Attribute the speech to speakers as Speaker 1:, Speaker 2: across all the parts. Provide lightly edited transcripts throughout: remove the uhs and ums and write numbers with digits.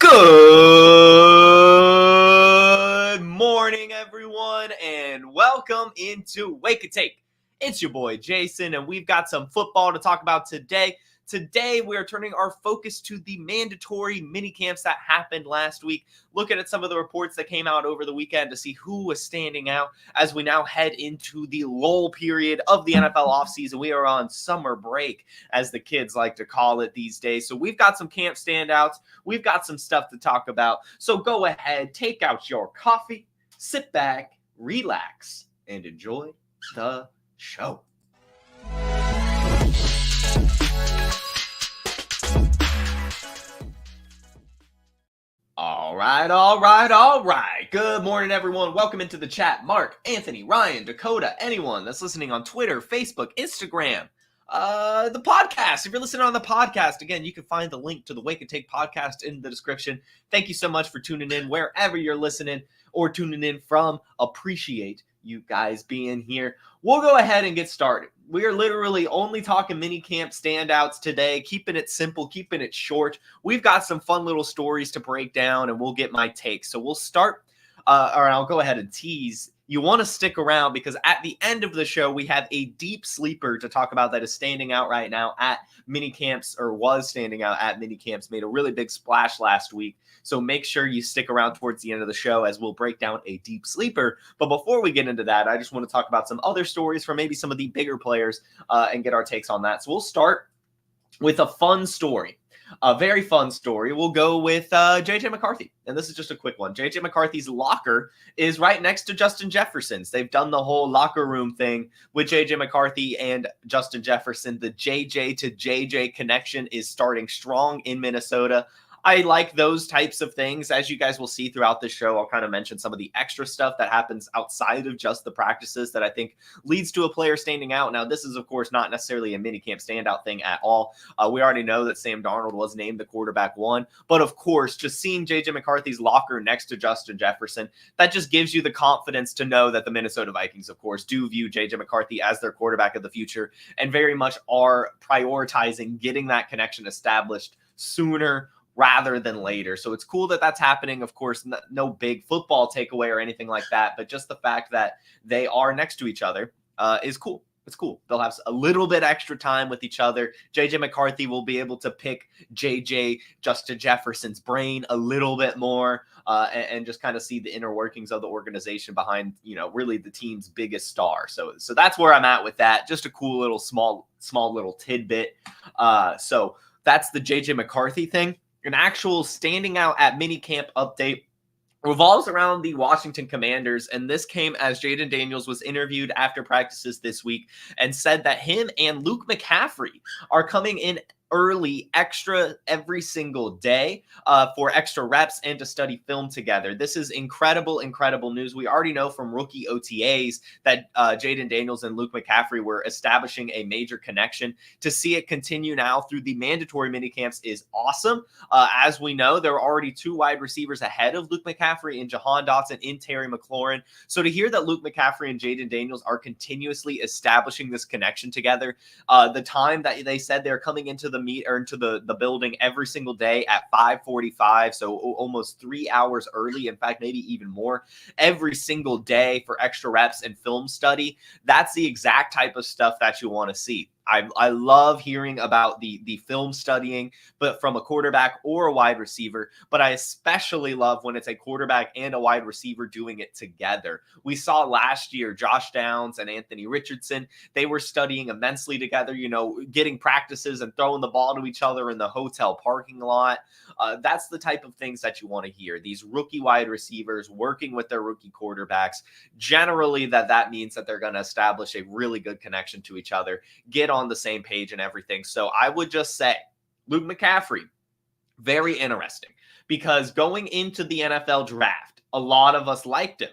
Speaker 1: Good morning, everyone, and welcome into Wake and Take. It's your boy, Jason, and we've got some football to talk about today. Today, we are turning our focus to the mandatory mini camps that happened last week, looking at some of the reports that came out over the weekend to see who was standing out as we now head into the lull period of the NFL offseason. We are on summer break, as the kids like to call it these days. So we've got some camp standouts. We've got some stuff to talk about. So go ahead, take out your coffee, sit back, relax, and enjoy the show. All right. Good morning, everyone. Welcome into the chat. Mark, Anthony, Ryan, Dakota, anyone that's listening on Twitter, Facebook, Instagram, the podcast. If you're listening on the podcast, again, you can find the link to the Wake and Take podcast in the description. Thank you so much for tuning in wherever you're listening or tuning in from. Appreciate you guys being here. We'll go ahead and get started. We are literally only talking mini camp standouts today, keeping it simple, keeping it short. We've got some fun little stories to break down, and we'll get my take. So we'll start, or I'll go ahead and tease. You want to stick around because at the end of the show, we have a deep sleeper to talk about that is standing out right now at mini camps, or was standing out at mini camps, made a really big splash last week. So make sure you stick around towards the end of the show as we'll break down a deep sleeper. But before we get into that, I just want to talk about some other stories from maybe some of the bigger players and get our takes on that. So we'll start with a fun story. A very fun story. We'll go with J.J. McCarthy. And this is just a quick one. J.J. McCarthy's locker is right next to Justin Jefferson's. They've done the whole locker room thing with J.J. McCarthy and Justin Jefferson. The J.J. to J.J. connection is starting strong in Minnesota. I like those types of things. As you guys will see throughout this show, I'll kind of mention some of the extra stuff that happens outside of just the practices that I think leads to a player standing out. Now, this is, of course, not necessarily a minicamp standout thing at all. We already know that Sam Darnold was named the quarterback one. But, of course, just seeing J.J. McCarthy's locker next to Justin Jefferson, that just gives you the confidence to know that the Minnesota Vikings, of course, do view J.J. McCarthy as their quarterback of the future and very much are prioritizing getting that connection established sooner rather than later. So it's cool that that's happening. Of course, no big football takeaway or anything like that, but just the fact that they are next to each other is cool. It's cool. They'll have a little bit extra time with each other. J.J. McCarthy will be able to pick J.J. Justin Jefferson's brain a little bit more and just kind of see the inner workings of the organization behind, really the team's biggest star. So that's where I'm at with that. Just a cool little small little tidbit. So that's the J.J. McCarthy thing. An actual standing out at minicamp update revolves around the Washington Commanders, and this came as Jaden Daniels was interviewed after practices this week and said that him and Luke McCaffrey are coming in early, extra every single day for extra reps and to study film together. This is incredible news. We already know from rookie OTAs that Jaden Daniels and Luke McCaffrey were establishing a major connection. To see it continue now through the mandatory minicamps is awesome. As we know, there are already two wide receivers ahead of Luke McCaffrey in Jahan Dotson and Terry McLaurin. So to hear that Luke McCaffrey and Jaden Daniels are continuously establishing this connection together, the time that they said they're coming into the the building every single day at 5:45, so almost 3 hours early, in fact maybe even more, every single day for extra reps and film study. That's the exact type of stuff that you want to see. I love hearing about the film studying, but from a quarterback or a wide receiver. But I especially love when it's a quarterback and a wide receiver doing it together. We saw last year Josh Downs and Anthony Richardson. They were studying immensely together, getting practices and throwing the ball to each other in the hotel parking lot. That's the type of things that you want to hear. These rookie wide receivers working with their rookie quarterbacks. Generally, that means that they're going to establish a really good connection to each other, get on the same page and everything. So I would just say Luke McCaffrey, very interesting, because going into the NFL draft, a lot of us liked him.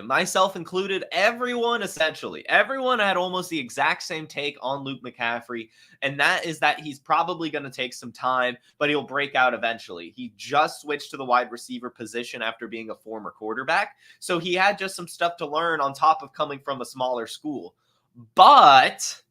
Speaker 1: Myself included. Everyone had almost the exact same take on Luke McCaffrey, and that is that he's probably going to take some time, but he'll break out eventually. He just switched to the wide receiver position after being a former quarterback, so he had just some stuff to learn on top of coming from a smaller school. But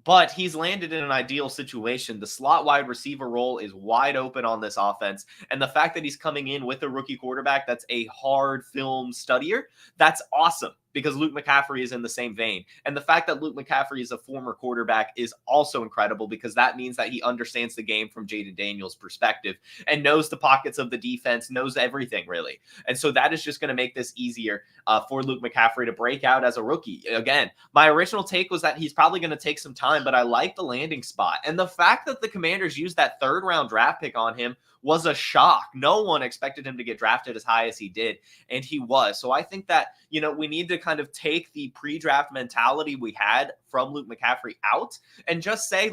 Speaker 1: But he's landed in an ideal situation. The slot wide receiver role is wide open on this offense. And the fact that he's coming in with a rookie quarterback that's a hard film studier, that's awesome because Luke McCaffrey is in the same vein. And the fact that Luke McCaffrey is a former quarterback is also incredible because that means that he understands the game from Jaden Daniels' perspective and knows the pockets of the defense, knows everything really. And so that is just going to make this easier for Luke McCaffrey to break out as a rookie. Again, my original take was that he's probably going to take some time, but I like the landing spot. And the fact that the Commanders used that 3rd round draft pick on him was a shock. No one expected him to get drafted as high as he did, and he was. So I think that, we need to kind of take the pre-draft mentality we had from Luke McCaffrey out and just say,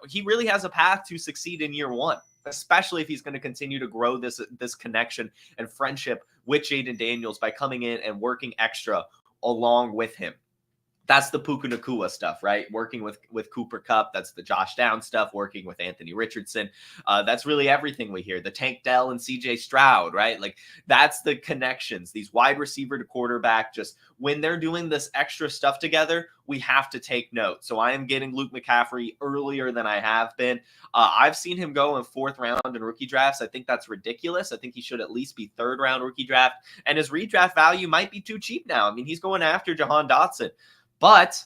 Speaker 1: he really has a path to succeed in year 1, especially if he's going to continue to grow this connection and friendship with Jaden Daniels by coming in and working extra along with him. That's the Puka Nacua stuff, right? Working with Cooper Kupp. That's the Josh Downs stuff, working with Anthony Richardson. That's really everything we hear. The Tank Dell and CJ Stroud, right? That's the connections. These wide receiver to quarterback, just when they're doing this extra stuff together, we have to take note. So I am getting Luke McCaffrey earlier than I have been. I've seen him go in 4th round in rookie drafts. I think that's ridiculous. I think he should at least be 3rd round rookie draft. And his redraft value might be too cheap now. I mean, he's going after Jahan Dotson. But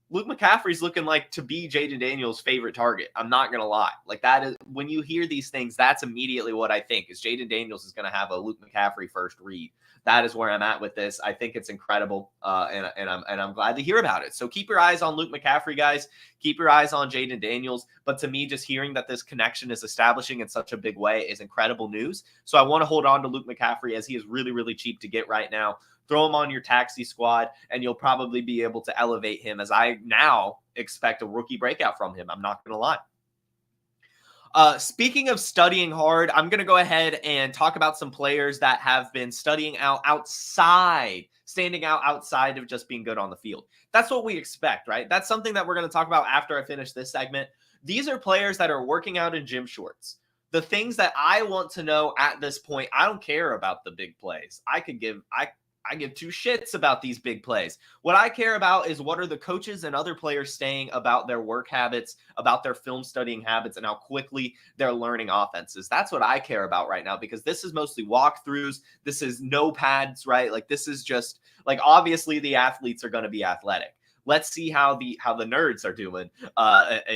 Speaker 1: Luke McCaffrey's looking like to be Jaden Daniels' favorite target. I'm not going to lie. That is, when you hear these things, that's immediately what I think is Jaden Daniels is going to have a Luke McCaffrey first read. That is where I'm at with this. I think it's incredible, and I'm glad to hear about it. So keep your eyes on Luke McCaffrey, guys. Keep your eyes on Jaden Daniels. But to me, just hearing that this connection is establishing in such a big way is incredible news. So I want to hold on to Luke McCaffrey as he is really, really cheap to get right now. Throw him on your taxi squad, and you'll probably be able to elevate him as I now expect a rookie breakout from him. I'm not going to lie. Speaking of studying hard, I'm going to go ahead and talk about some players that have been standing out outside of just being good on the field. That's what we expect, right? That's something that we're going to talk about after I finish this segment. These are players that are working out in gym shorts. The things that I want to know at this point, I don't care about the big plays. I give 2 shits about these big plays. What I care about is what are the coaches and other players saying about their work habits, about their film studying habits, and how quickly they're learning offenses. That's what I care about right now because this is mostly walkthroughs. This is no pads, right? This is just obviously the athletes are going to be athletic. Let's see how the nerds are doing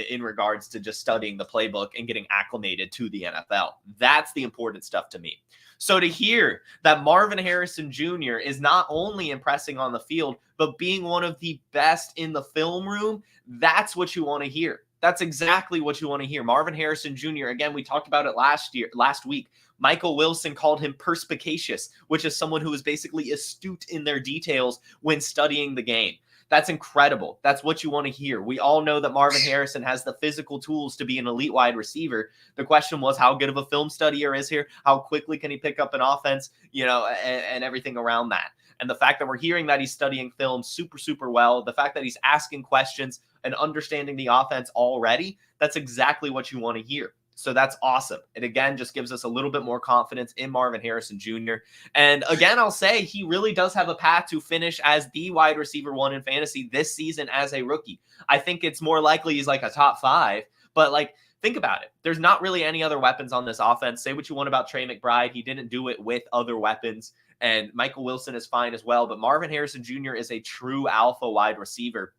Speaker 1: in regards to just studying the playbook and getting acclimated to the NFL. That's the important stuff to me. So to hear that Marvin Harrison Jr. is not only impressing on the field, but being one of the best in the film room, that's what you want to hear. That's exactly what you want to hear. Marvin Harrison Jr., again, we talked about it last week. Michael Wilson called him perspicacious, which is someone who is basically astute in their details when studying the game. That's incredible. That's what you want to hear. We all know that Marvin Harrison has the physical tools to be an elite wide receiver. The question was, how good of a film studier is here? How quickly can he pick up an offense, and everything around that. And the fact that we're hearing that he's studying film super, super well, the fact that he's asking questions and understanding the offense already, that's exactly what you want to hear. So that's awesome. It again just gives us a little bit more confidence in Marvin Harrison Jr. And again, I'll say he really does have a path to finish as the wide receiver 1 in fantasy this season as a rookie. I think it's more likely he's a top 5, but think about it. There's not really any other weapons on this offense. Say what you want about Trey McBride. He didn't do it with other weapons. And Michael Wilson is fine as well. But Marvin Harrison Jr. is a true alpha wide receiver.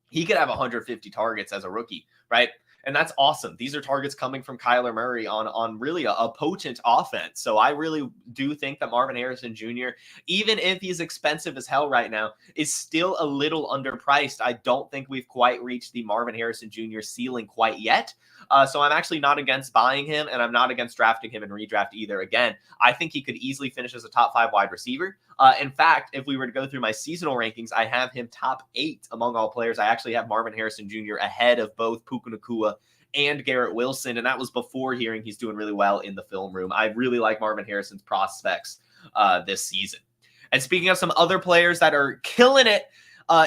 Speaker 1: He could have 150 targets as a rookie, right? And that's awesome. These are targets coming from Kyler Murray on really a potent offense. So I really do think that Marvin Harrison Jr., even if he's expensive as hell right now, is still a little underpriced. I don't think we've quite reached the Marvin Harrison Jr. ceiling quite yet. So I'm actually not against buying him, and I'm not against drafting him in redraft either. Again, I think he could easily finish as a top 5 wide receiver. In fact, if we were to go through my seasonal rankings, I have him top 8 among all players. I actually have Marvin Harrison Jr. ahead of both Puka Nacua and Garrett Wilson, and that was before hearing he's doing really well in the film room. I really like Marvin Harrison's prospects this season. And speaking of some other players that are killing it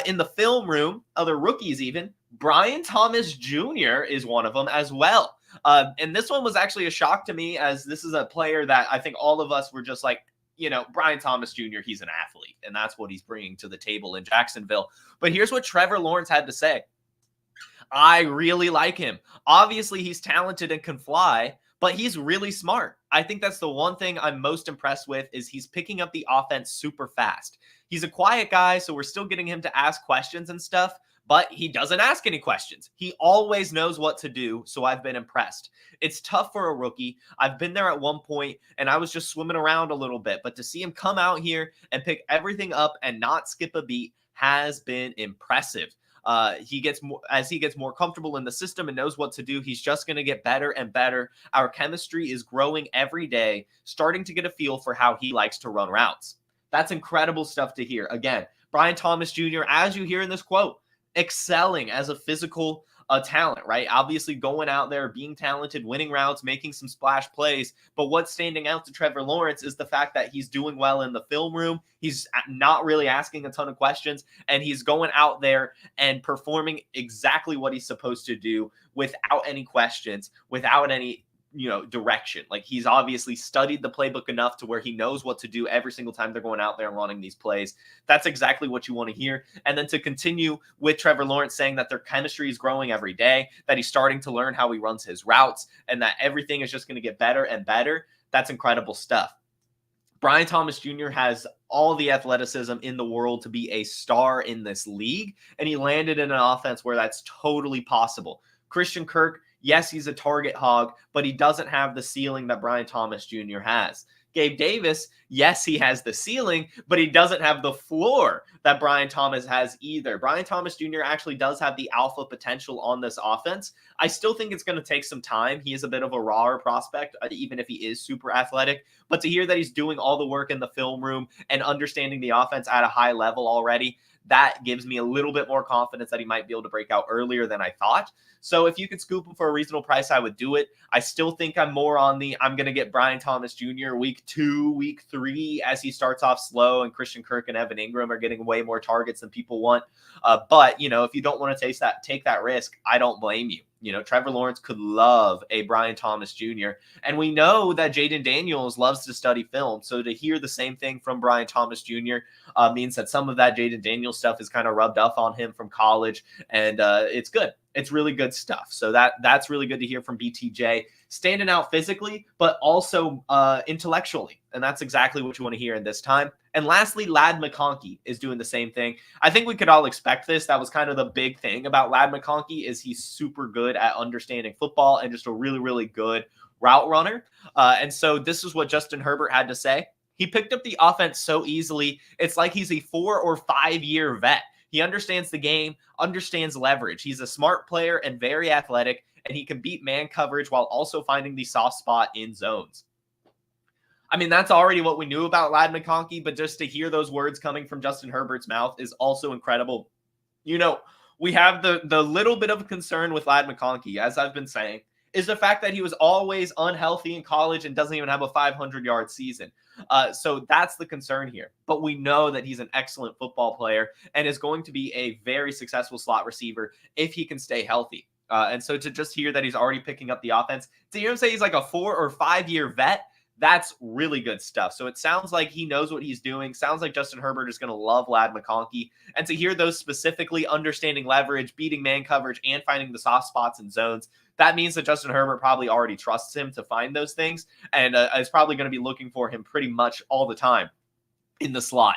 Speaker 1: in the film room, other rookies even, Brian Thomas Jr. is one of them as well. And this one was actually a shock to me, as this is a player that I think all of us were just Brian Thomas Jr., he's an athlete, and that's what he's bringing to the table in Jacksonville. But here's what Trevor Lawrence had to say. I really like him. Obviously, he's talented and can fly, but he's really smart. I think that's the one thing I'm most impressed with is he's picking up the offense super fast. He's a quiet guy, so we're still getting him to ask questions and stuff, but he doesn't ask any questions. He always knows what to do, so I've been impressed. It's tough for a rookie. I've been there at one point, and I was just swimming around a little bit, but to see him come out here and pick everything up and not skip a beat has been impressive. He gets more as he gets more comfortable in the system and knows what to do. He's just going to get better and better. Our chemistry is growing every day, starting to get a feel for how he likes to run routes. That's incredible stuff to hear. Again, Brian Thomas Jr., as you hear in this quote, excelling as a physical talent, right? Obviously going out there, being talented, winning routes, making some splash plays. But what's standing out to Trevor Lawrence is the fact that he's doing well in the film room. He's not really asking a ton of questions, and he's going out there and performing exactly what he's supposed to do without any questions, without any direction. Like, he's obviously studied the playbook enough to where he knows what to do every single time they're going out there and running these plays. That's exactly what you want to hear. And then to continue with Trevor Lawrence saying that their chemistry is growing every day, that he's starting to learn how he runs his routes, and that everything is just going to get better and better. That's incredible stuff. Brian Thomas Jr. has all the athleticism in the world to be a star in this league, and he landed in an offense where that's totally possible. Christian Kirk, yes, he's a target hog, but he doesn't have the ceiling that Brian Thomas Jr. has. Gabe Davis, yes, he has the ceiling, but he doesn't have the floor that Brian Thomas has either. Brian Thomas Jr. actually does have the alpha potential on this offense. I still think it's going to take some time. He is a bit of a rawer prospect, even if he is super athletic. But to hear that he's doing all the work in the film room and understanding the offense at a high level already, that gives me a little bit more confidence that he might be able to break out earlier than I thought. So if you could scoop him for a reasonable price, I would do it. I still think I'm more on I'm going to get Brian Thomas Jr. week 2, week 3, as he starts off slow, and Christian Kirk and Evan Ingram are getting way more targets than people want. But, if you don't want to take that risk, I don't blame you. Trevor Lawrence could love a Brian Thomas Jr. And we know that Jaden Daniels loves to study film. So to hear the same thing from Brian Thomas Jr. Means that some of that Jaden Daniels stuff is kind of rubbed off on him from college. And it's good. It's really good stuff. So that's really good to hear from BTJ. Standing out physically, but also intellectually. And that's exactly what you want to hear in this time. And lastly, Ladd McConkey is doing the same thing. I think we could all expect this. That was kind of the big thing about Ladd McConkey, is he's super good at understanding football and just a really, really good route runner. And so this is what Justin Herbert had to say. He picked up the offense so easily. It's like he's a 4 or 5 year vet. He understands the game, understands leverage. He's a smart player and very athletic, and he can beat man coverage while also finding the soft spot in zones. I mean, that's already what we knew about Ladd McConkey, but just to hear those words coming from Justin Herbert's mouth is also incredible. We have the little bit of concern with Ladd McConkey, as I've been saying, is the fact that he was always unhealthy in college and doesn't even have a 500-yard season. So that's the concern here. But we know that he's an excellent football player and is going to be a very successful slot receiver if he can stay healthy. And so to just hear that he's already picking up the offense, to hear him say he's like a 4 or 5 year vet, that's really good stuff. So it sounds like he knows what he's doing. Sounds like Justin Herbert is going to love Ladd McConkey. And to hear those specifically, understanding leverage, beating man coverage, and finding the soft spots and zones, that means that Justin Herbert probably already trusts him to find those things, and is probably going to be looking for him pretty much all the time in the slot.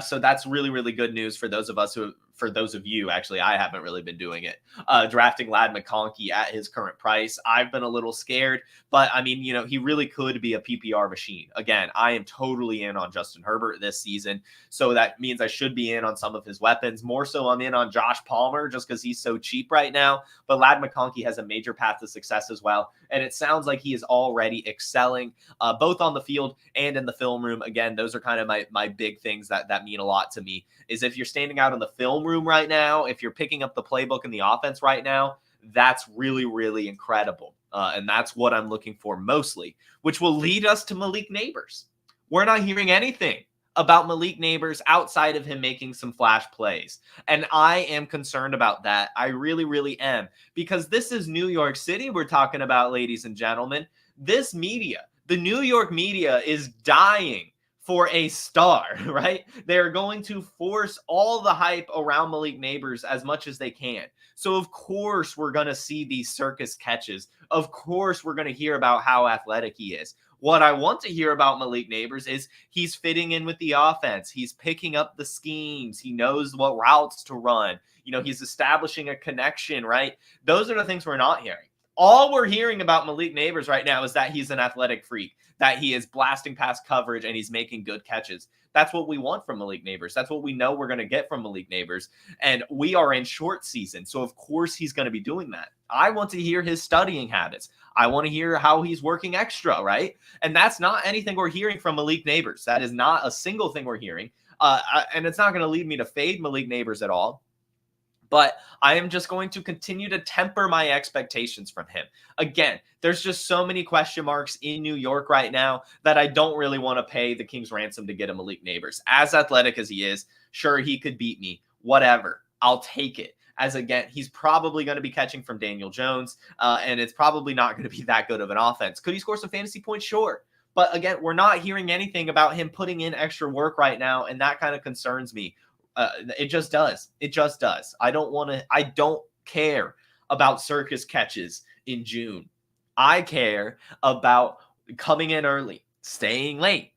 Speaker 1: So that's really, really good news for those of you, actually, I haven't really been doing it, drafting Ladd McConkey at his current price. I've been a little scared, but I mean, he really could be a PPR machine. Again, I am totally in on Justin Herbert this season. So that means I should be in on some of his weapons. More so, I'm in on Josh Palmer just because he's so cheap right now. But Ladd McConkey has a major path to success as well. And it sounds like he is already excelling both on the field and in the film room. Again, those are kind of my big things that mean a lot to me, is if you're standing out in the film room right now, if you're picking up the playbook in the offense right now, that's really, really incredible. And that's what I'm looking for mostly, which will lead us to Malik Nabers. We're not hearing anything about Malik Nabers outside of him making some flash plays. And I am concerned about that. I really, really am, because this is New York City we're talking about, ladies and gentlemen. This media, the New York media, is dying for a star, right? They're going to force all the hype around Malik Nabers as much as they can. So of course we're going to see these circus catches. Of course we're going to hear about how athletic he is. What I want to hear about Malik Nabers is he's fitting in with the offense. He's picking up the schemes. He knows what routes to run. He's establishing a connection, right? Those are the things we're not hearing. All we're hearing about Malik Nabers right now is that he's an athletic freak, that he is blasting past coverage and he's making good catches. That's what we want from Malik Nabers. That's what we know we're going to get from Malik Nabers. And we are in short season. So of course he's going to be doing that. I want to hear his studying habits. I want to hear how he's working extra, right? And that's not anything we're hearing from Malik Nabers. That is not a single thing we're hearing. And it's not going to lead me to fade Malik Nabers at all. But I am just going to continue to temper my expectations from him. Again, there's just so many question marks in New York right now that I don't really want to pay the King's ransom to get a Malik Nabers. As athletic as he is, sure, he could beat me. Whatever. I'll take it. As again, he's probably going to be catching from Daniel Jones, and it's probably not going to be that good of an offense. Could he score some fantasy points? Sure. But again, we're not hearing anything about him putting in extra work right now, and that kind of concerns me. It just does. It just does. I don't care about circus catches in June. I care about coming in early, staying late,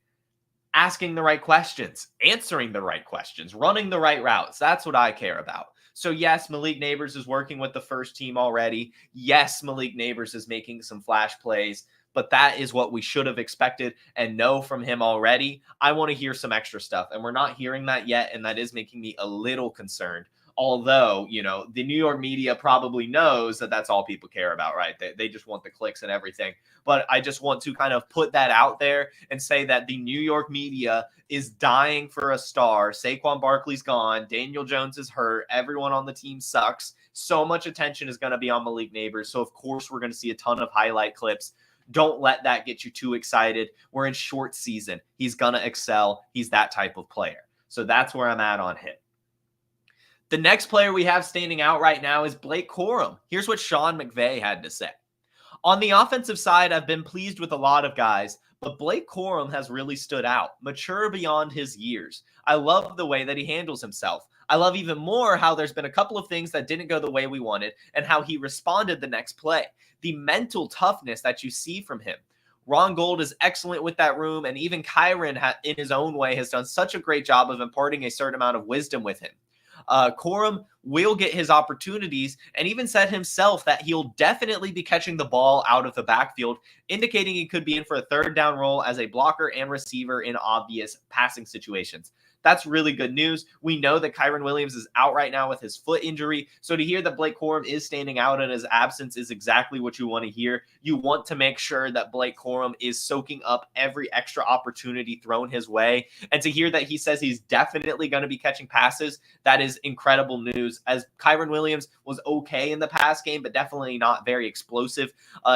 Speaker 1: asking the right questions, answering the right questions, running the right routes. That's what I care about. So yes, Malik Nabers is working with the first team already. Yes, Malik Nabers is making some flash plays. But that is what we should have expected and know from him already. I want to hear some extra stuff, and we're not hearing that yet, and that is making me a little concerned. Although, the New York media probably knows that that's all people care about, right? They just want the clicks and everything. But I just want to kind of put that out there and say that the New York media is dying for a star. Saquon Barkley's gone. Daniel Jones is hurt. Everyone on the team sucks. So much attention is going to be on Malik Nabers. So, of course, we're going to see a ton of highlight clips. Don't let that get you too excited. We're in short season. He's going to excel. He's that type of player. So that's where I'm at on him. The next player we have standing out right now is Blake Corum. Here's what Sean McVay had to say. On the offensive side, I've been pleased with a lot of guys, but Blake Corum has really stood out, mature beyond his years. I love the way that he handles himself. I love even more how there's been a couple of things that didn't go the way we wanted and how he responded the next play. The mental toughness that you see from him. Ron Gold is excellent with that room, and even Kyron, in his own way, has done such a great job of imparting a certain amount of wisdom with him. Corum will get his opportunities and even said himself that he'll definitely be catching the ball out of the backfield, indicating he could be in for a third down role as a blocker and receiver in obvious passing situations. That's really good news. We know that Kyron Williams is out right now with his foot injury. So to hear that Blake Corum is standing out in his absence is exactly what you want to hear. You want to make sure that Blake Corum is soaking up every extra opportunity thrown his way. And to hear that he says he's definitely going to be catching passes, that is incredible news, as Kyron Williams was okay in the pass game, but definitely not very explosive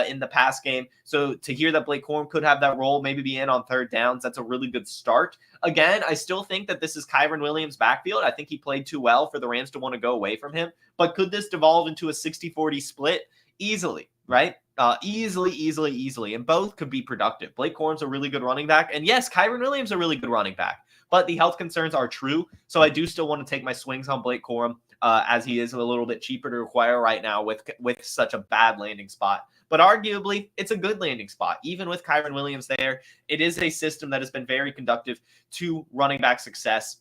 Speaker 1: in the pass game. So to hear that Blake Corum could have that role, maybe be in on third downs, that's a really good start. Again, I still think that this is Kyron Williams' backfield. I think he played too well for the Rams to want to go away from him. But could this devolve into a 60-40 split? Easily, right? Easily. And both could be productive. Blake Corum's a really good running back. And yes, Kyron Williams is a really good running back. But the health concerns are true. So I do still want to take my swings on Blake Corum as he is a little bit cheaper to acquire right now with such a bad landing spot. But arguably, it's a good landing spot. Even with Kyron Williams there, it is a system that has been very conductive to running back success.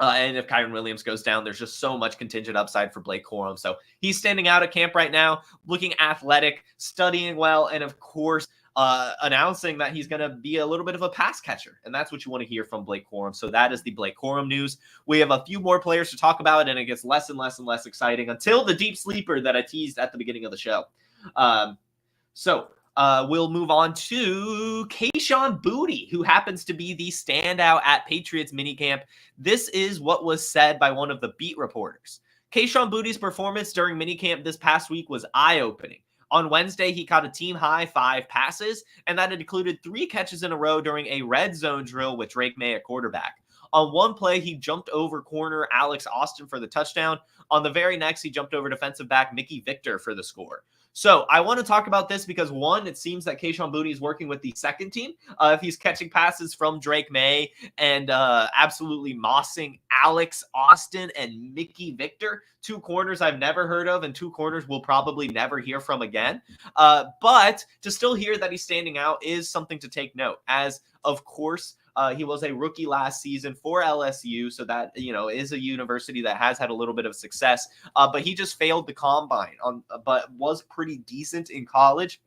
Speaker 1: And if Kyron Williams goes down, there's just so much contingent upside for Blake Corum. So he's standing out at camp right now, looking athletic, studying well, and of course, announcing that he's going to be a little bit of a pass catcher. And that's what you want to hear from Blake Corum. So that is the Blake Corum news. We have a few more players to talk about, and it gets less and less and less exciting until the deep sleeper that I teased at the beginning of the show. So we'll move on to Kayshon Boutte, who happens to be the standout at Patriots minicamp. This is what was said by one of the beat reporters. Kayshon Boutte's performance during minicamp this past week was eye-opening. On Wednesday, he caught a team-high 5 passes, and that included 3 catches in a row during a red zone drill with Drake May at quarterback. On one play, he jumped over corner Alex Austin for the touchdown. On the very next, he jumped over defensive back Mickey Victor for the score. So I want to talk about this because, one, it seems that Kayshon Boutte is working with the second team. If he's catching passes from Drake May and absolutely mossing Alex Austin and Mickey Victor, two corners I've never heard of and two corners we'll probably never hear from again. But to still hear that he's standing out is something to take note, as, of course, he was a rookie last season for LSU, so that, is a university that has had a little bit of success. But he just failed the combine, but was pretty decent in college.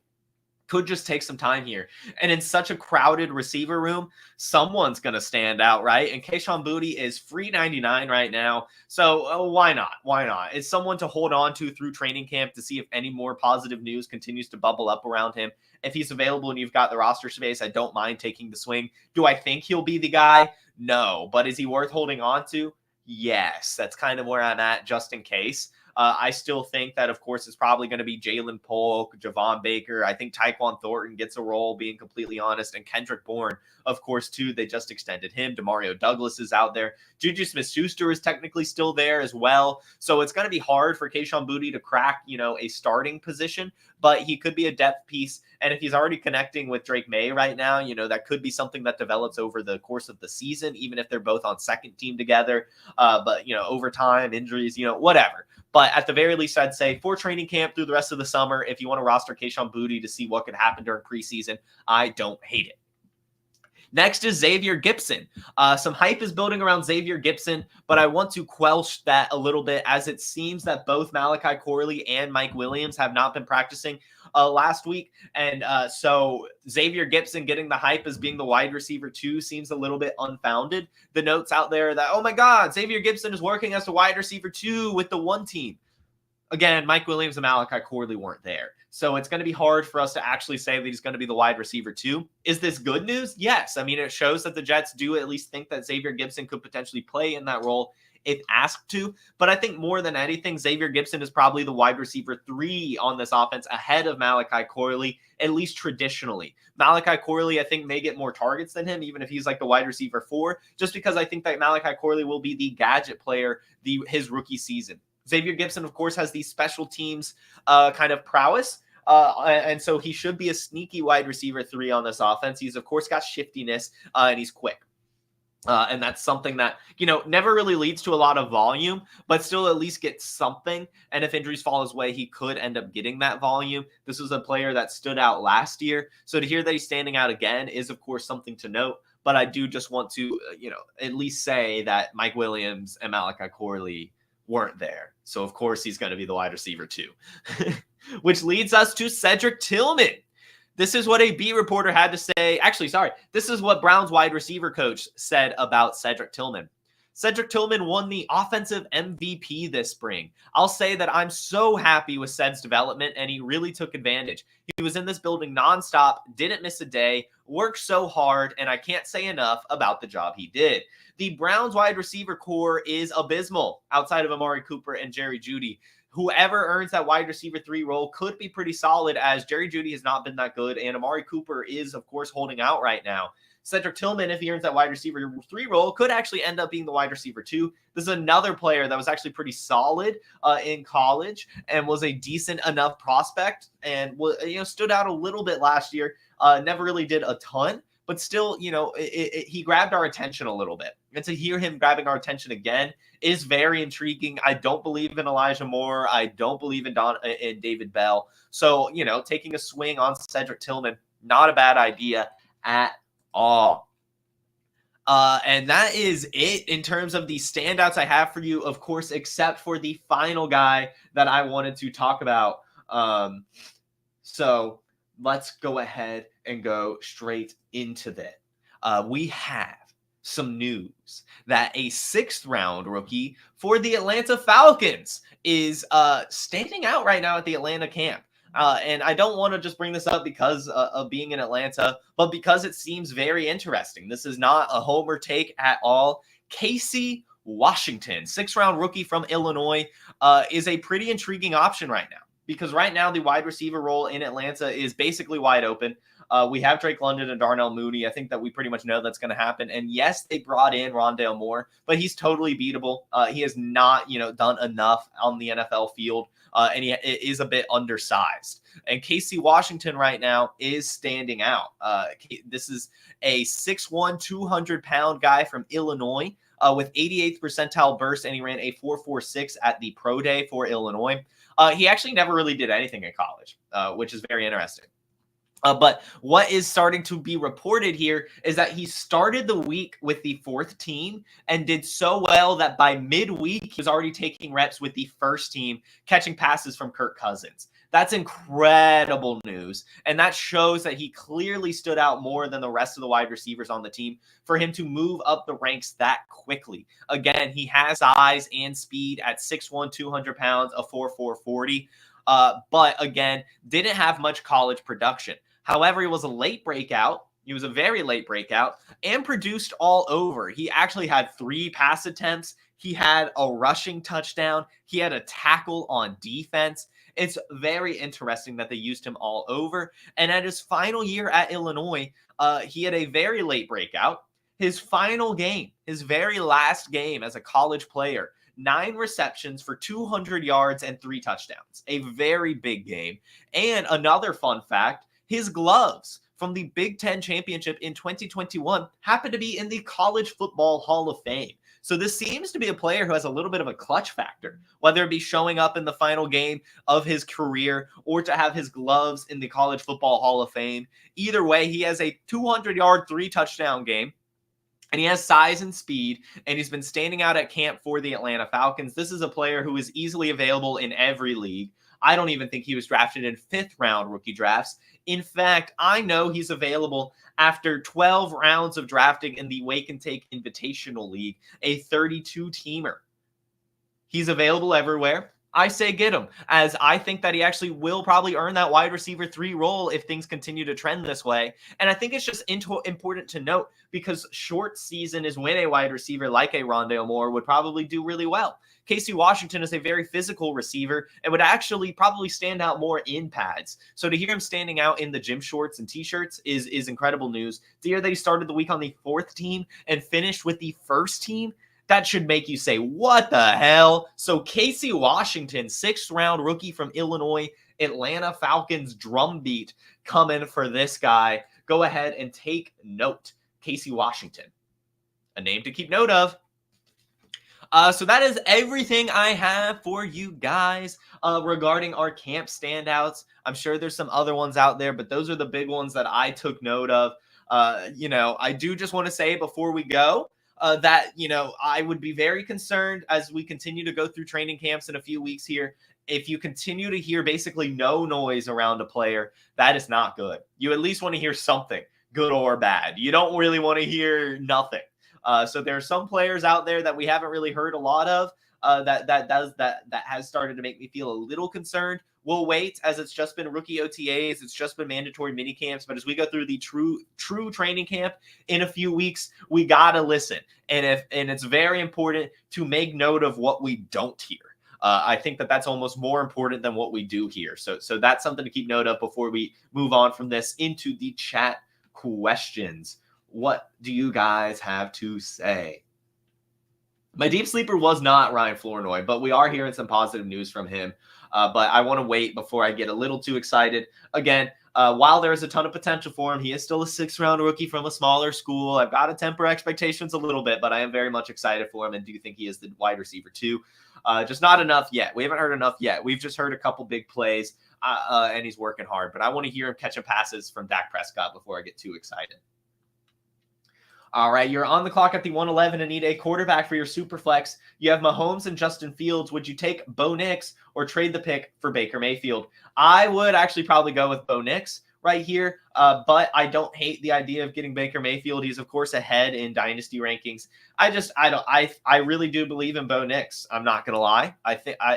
Speaker 1: Could just take some time here. And in such a crowded receiver room, someone's going to stand out, right? And Kayshon Boutte is free 99 right now. So why not? Why not? It's someone to hold on to through training camp to see if any more positive news continues to bubble up around him. If he's available and you've got the roster space, I don't mind taking the swing. Do I think he'll be the guy? No. But is he worth holding on to? Yes. That's kind of where I'm at, just in case. I still think that, of course, it's probably going to be Jalen Polk, Javon Baker. I think Tyquan Thornton gets a role, being completely honest. And Kendrick Bourne, of course, too. They just extended him. Demario Douglas is out there. Juju Smith-Schuster is technically still there as well. So it's going to be hard for Kayshon Boutte to crack, a starting position. But he could be a depth piece. And if he's already connecting with Drake May right now, that could be something that develops over the course of the season, even if they're both on second team together. But, over time, injuries, whatever. But at the very least, I'd say for training camp through the rest of the summer, if you want to roster Kayshon Boutte to see what could happen during preseason, I don't hate it. Next is Xavier Gipson. Some hype is building around Xavier Gipson, but I want to quelch that a little bit, as it seems that both Malachi Corley and Mike Williams have not been practicing last week. And so Xavier Gipson getting the hype as being the wide receiver 2 seems a little bit unfounded. The notes out there that, oh my God, Xavier Gipson is working as the wide receiver 2 with the one team. Again, Mike Williams and Malachi Corley weren't there. So it's going to be hard for us to actually say that he's going to be the wide receiver 2. Is this good news? Yes. I mean, it shows that the Jets do at least think that Xavier Gipson could potentially play in that role if asked to. But I think more than anything, Xavier Gipson is probably the wide receiver 3 on this offense ahead of Malachi Corley, at least traditionally. Malachi Corley, I think, may get more targets than him, even if he's like the wide receiver 4, just because I think that Malachi Corley will be the gadget player his rookie season. Xavier Gipson, of course, has these special teams kind of prowess. And so he should be a sneaky wide receiver 3 on this offense. He's, of course, got shiftiness and he's quick. And that's something that, never really leads to a lot of volume, but still at least gets something. And if injuries fall his way, he could end up getting that volume. This was a player that stood out last year. So to hear that he's standing out again is, of course, something to note. But I do just want to, at least say that Mike Williams and Malachi Corley weren't there. So, of course, he's going to be the wide receiver 2. Which leads us to Cedric Tillman. This is what a beat reporter had to say. Actually, sorry. This is what Browns wide receiver coach said about Cedric Tillman. Cedric Tillman won the offensive MVP this spring. I'll say that I'm so happy with Ced's development, and he really took advantage. He was in this building nonstop, didn't miss a day, worked so hard, and I can't say enough about the job he did. The Browns wide receiver core is abysmal outside of Amari Cooper and Jerry Jeudy. Whoever earns that wide receiver 3 role could be pretty solid, as Jerry Jeudy has not been that good, and Amari Cooper is, of course, holding out right now. Cedric Tillman, if he earns that wide receiver 3 role, could actually end up being the wide receiver 2. This is another player that was actually pretty solid in college and was a decent enough prospect and stood out a little bit last year. Never really did a ton, but still, he grabbed our attention a little bit. And to hear him grabbing our attention again is very intriguing. I don't believe in Elijah Moore. I don't believe in David Bell. So, taking a swing on Cedric Tillman, not a bad idea at all. And that is it in terms of the standouts I have for you, of course, except for the final guy that I wanted to talk about. So let's go ahead and go straight into that. We have some news that a 6th round rookie for the Atlanta Falcons is standing out right now at the Atlanta camp. And I don't want to just bring this up because of being in Atlanta, but because it seems very interesting. This is not a homer take at all. Casey Washington, 6th round rookie from Illinois, is a pretty intriguing option right now. Because right now the wide receiver role in Atlanta is basically wide open. We have Drake London and Darnell Mooney. I think that we pretty much know that's going to happen. And yes, they brought in Rondale Moore, but he's totally beatable. He has not, done enough on the NFL field, and he is a bit undersized. And Casey Washington right now is standing out. This is a 6'1", 200-pound guy from Illinois with 88th percentile burst, and he ran a 4.46 at the pro day for Illinois. He actually never really did anything in college, which is very interesting. But what is starting to be reported here is that he started the week with the 4th team and did so well that by midweek, he was already taking reps with the 1st team, catching passes from Kirk Cousins. That's incredible news. And that shows that he clearly stood out more than the rest of the wide receivers on the team for him to move up the ranks that quickly. Again, he has size and speed at 6'1", 200 pounds, a 4.4 40. But again, didn't have much college production. However, he was a late breakout. He was a very late breakout and produced all over. He actually had 3 pass attempts. He had a rushing touchdown. He had a tackle on defense. It's very interesting that they used him all over. And at his final year at Illinois, he had a very late breakout. His final game, his very last game as a college player, 9 receptions for 200 yards and 3 touchdowns. A very big game. And another fun fact, his gloves from the Big Ten Championship in 2021 happened to be in the College Football Hall of Fame. So this seems to be a player who has a little bit of a clutch factor, whether it be showing up in the final game of his career or to have his gloves in the College Football Hall of Fame. Either way, he has a 200-yard, 3-touchdown game. And he has size and speed, and he's been standing out at camp for the Atlanta Falcons. This is a player who is easily available in every league. I don't even think he was drafted in 5th-round rookie drafts. In fact, I know he's available after 12 rounds of drafting in the Wake and Take Invitational League, a 32-teamer. He's available everywhere. I say get him, as I think that he actually will probably earn that wide receiver 3 role if things continue to trend this way. And I think it's just important to note, because short season is when a wide receiver like a Rondale Moore would probably do really well. Casey Washington is a very physical receiver and would actually probably stand out more in pads. So to hear him standing out in the gym shorts and t-shirts is incredible news. To hear that he started the week on the 4th team and finished with the 1st team, that should make you say, what the hell? So Casey Washington, 6th-round rookie from Illinois, Atlanta Falcons drumbeat coming for this guy. Go ahead and take note. Casey Washington, a name to keep note of. So that is everything I have for you guys regarding our camp standouts. I'm sure there's some other ones out there, but those are the big ones that I took note of. I do just want to say before we go, that, I would be very concerned as we continue to go through training camps in a few weeks here. If you continue to hear basically no noise around a player, that is not good. You at least want to hear something, good or bad. You don't really want to hear nothing. So there are some players out there that we haven't really heard a lot of that has started to make me feel a little concerned. We'll wait, as it's just been rookie OTAs. It's just been mandatory mini camps. But as we go through the true training camp in a few weeks, we got to listen. And it's very important to make note of what we don't hear. I think that's almost more important than what we do here. So that's something to keep note of before we move on from this into the chat questions. What do you guys have to say? My deep sleeper was not Ryan Flournoy, but we are hearing some positive news from him. But I want to wait before I get a little too excited. Again, while there is a ton of potential for him, he is still a 6th-round rookie from a smaller school. I've got to temper expectations a little bit, but I am very much excited for him and do think he is the wide receiver too. Just not enough yet. We haven't heard enough yet. We've just heard a couple big plays, and he's working hard. But I want to hear him catching passes from Dak Prescott before I get too excited. All right, you're on the clock at the 111 and need a quarterback for your super flex. You have Mahomes and Justin Fields. Would you take Bo Nix or trade the pick for Baker Mayfield? I would actually probably go with Bo Nix right here, but I don't hate the idea of getting Baker Mayfield. He's, of course, ahead in dynasty rankings. I really do believe in Bo Nix. I'm not going to lie.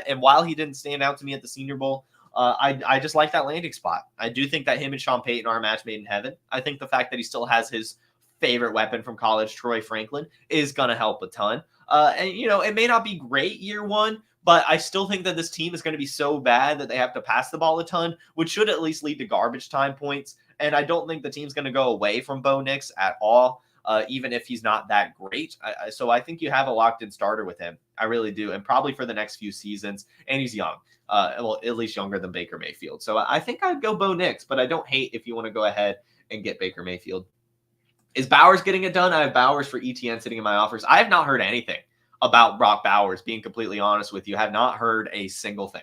Speaker 1: And while he didn't stand out to me at the Senior Bowl, I just like that landing spot. I do think that him and Sean Payton are a match made in heaven. I think the fact that he still has his favorite weapon from college, Troy Franklin, is going to help a ton. And, it may not be great year one, but I still think that this team is going to be so bad that they have to pass the ball a ton, which should at least lead to garbage time points. And I don't think the team's going to go away from Bo Nix at all, even if he's not that great. So I think you have a locked-in starter with him. I really do, and probably for the next few seasons. And he's young, well, at least younger than Baker Mayfield. So I think I'd go Bo Nix, but I don't hate if you want to go ahead and get Baker Mayfield. Is Bowers getting it done? I have Bowers for ETN sitting in my offers. I have not heard anything about Brock Bowers, being completely honest with you. I have not heard a single thing.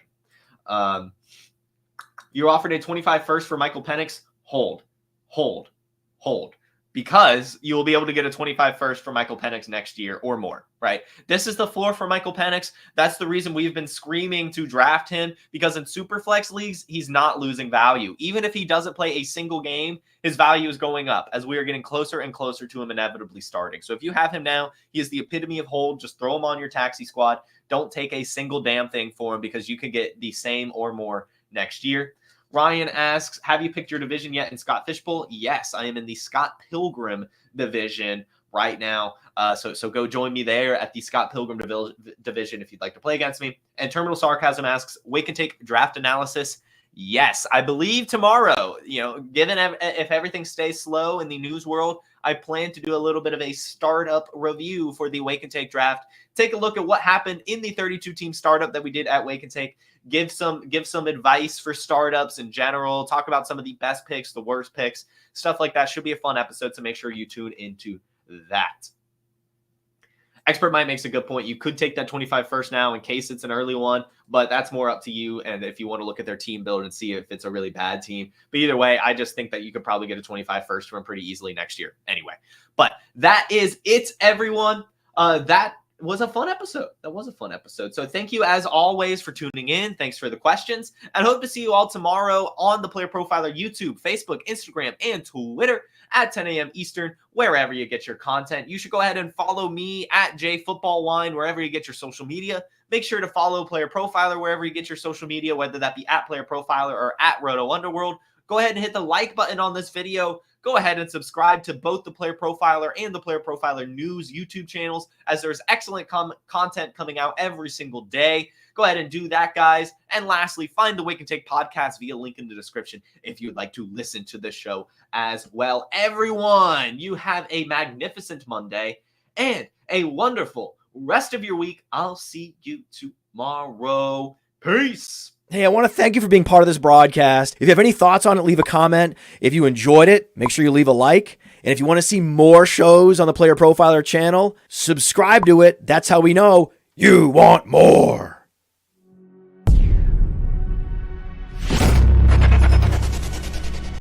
Speaker 1: You offered a 25 first for Michael Penix. Hold. Because you will be able to get a 25 first for Michael Penix next year or more, right? This is the floor for Michael Penix. That's the reason we've been screaming to draft him, because in Superflex leagues, he's not losing value. Even if he doesn't play a single game, his value is going up as we are getting closer and closer to him inevitably starting. So if you have him now, he is the epitome of hold. Just throw him on your taxi squad. Don't take a single damn thing for him, because you could get the same or more next year. Ryan asks, have you picked your division yet in Scott Fishbowl? Yes, I am in the Scott Pilgrim division right now. So go join me there at the Scott Pilgrim division if you'd like to play against me. And Terminal Sarcasm asks, Wake and Take draft analysis. Yes, I believe tomorrow, given if everything stays slow in the news world, I plan to do a little bit of a startup review for the Wake and Take draft. Take a look at what happened in the 32-team startup that we did at Wake and Take. Give some advice for startups in general. Talk about some of the best picks, the worst picks, stuff like that. Should be a fun episode, so make sure you tune into that. Expert Mike makes a good point. You could take that 25 first now in case it's an early one, but that's more up to you. And if you want to look at their team build and see if it's a really bad team. But either way, I just think that you could probably get a 25 first from pretty easily next year anyway. But that is it, everyone. That was a fun episode. So thank you as always for tuning in. Thanks for the questions. And hope to see you all tomorrow on the Player Profiler YouTube, Facebook, Instagram, and Twitter at 10 a.m. Eastern, wherever you get your content. You should go ahead and follow me at JFootballWine, wherever you get your social media. Make sure to follow Player Profiler wherever you get your social media, whether that be at Player Profiler or at Roto Underworld. Go ahead and hit the like button on this video. Go ahead and subscribe to both the Player Profiler and the Player Profiler News YouTube channels, as there's excellent content coming out every single day. Go ahead and do that, guys. And lastly, find the Wake and Take podcast via link in the description if you'd like to listen to the show as well. Everyone, you have a magnificent Monday and a wonderful rest of your week. I'll see you tomorrow. Peace.
Speaker 2: Hey, I want to thank you for being part of this broadcast. If you have any thoughts on it, leave a comment. If you enjoyed it, make sure you leave a like. And if you want to see more shows on the Player Profiler channel, subscribe to it. That's how we know you want more.